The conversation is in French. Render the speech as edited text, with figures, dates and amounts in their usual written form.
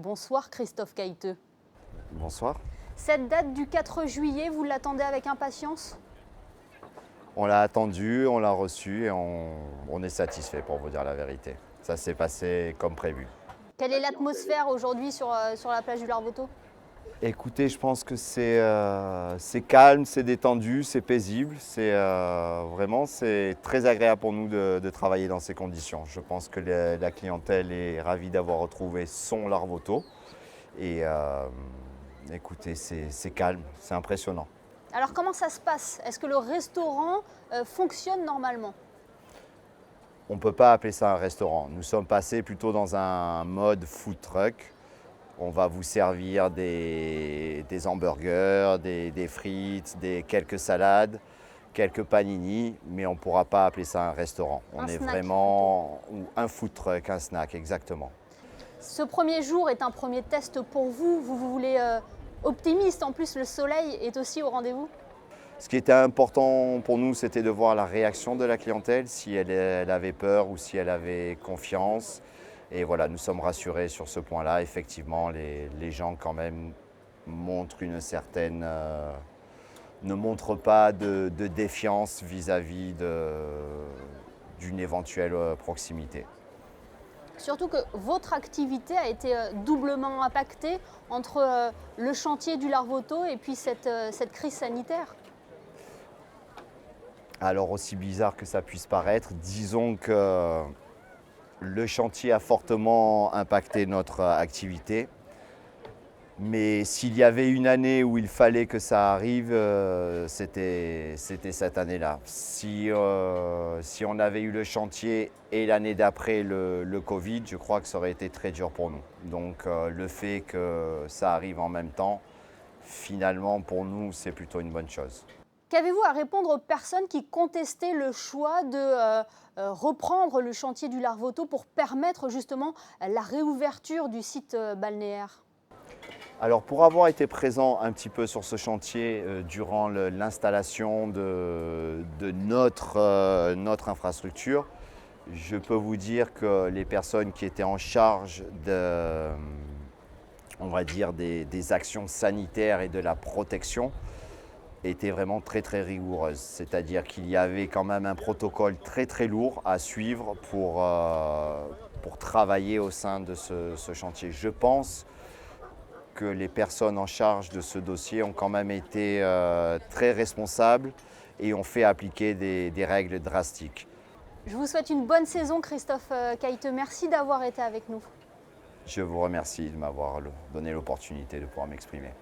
Bonsoir Christophe Caïteux. Bonsoir. Cette date du 4 juillet, vous l'attendez avec impatience? On l'a attendu, on l'a reçu et on est satisfait pour vous dire la vérité. Ça s'est passé comme prévu. Quelle est l'atmosphère aujourd'hui sur la plage du Larvoto? Écoutez, je pense que c'est calme, c'est détendu, c'est paisible. C'est très agréable pour nous de travailler dans ces conditions. Je pense que la clientèle est ravie d'avoir retrouvé son Larvoto. Et écoutez, c'est calme, c'est impressionnant. Alors comment ça se passe? Est-ce que le restaurant fonctionne normalement? On ne peut pas appeler ça un restaurant. Nous sommes passés plutôt dans un mode food truck. On va vous servir des hamburgers, des frites, quelques salades, quelques panini, mais on ne pourra pas appeler ça un restaurant. On est vraiment un food truck, un snack, exactement. Ce premier jour est un premier test pour vous. Vous voulez optimiste. En plus, le soleil est aussi au rendez-vous. Ce qui était important pour nous, c'était de voir la réaction de la clientèle, si elle avait peur ou si elle avait confiance. Et voilà, nous sommes rassurés sur ce point-là. Effectivement, les gens quand même montrent ne montrent pas de défiance vis-à-vis d'une éventuelle proximité. Surtout que votre activité a été doublement impactée entre le chantier du Larvoto et puis cette crise sanitaire. Alors aussi bizarre que ça puisse paraître, disons que le chantier a fortement impacté notre activité. Mais s'il y avait une année où il fallait que ça arrive, c'était cette année-là. Si on avait eu le chantier et l'année d'après le Covid, je crois que ça aurait été très dur pour nous. Donc le fait que ça arrive en même temps, finalement pour nous, c'est plutôt une bonne chose. Qu'avez-vous à répondre aux personnes qui contestaient le choix de reprendre le chantier du Larvoto pour permettre justement la réouverture du site balnéaire? Alors pour avoir été présent un petit peu sur ce chantier durant l'installation de notre infrastructure, je peux vous dire que les personnes qui étaient en charge on va dire des actions sanitaires et de la protection étaient vraiment très très rigoureuses. C'est-à-dire qu'il y avait quand même un protocole très très lourd à suivre pour travailler au sein de ce chantier. Je pense que les personnes en charge de ce dossier ont quand même été très responsables et ont fait appliquer des règles drastiques. Je vous souhaite une bonne saison, Christophe Caïteux. Merci d'avoir été avec nous. Je vous remercie de m'avoir donné l'opportunité de pouvoir m'exprimer.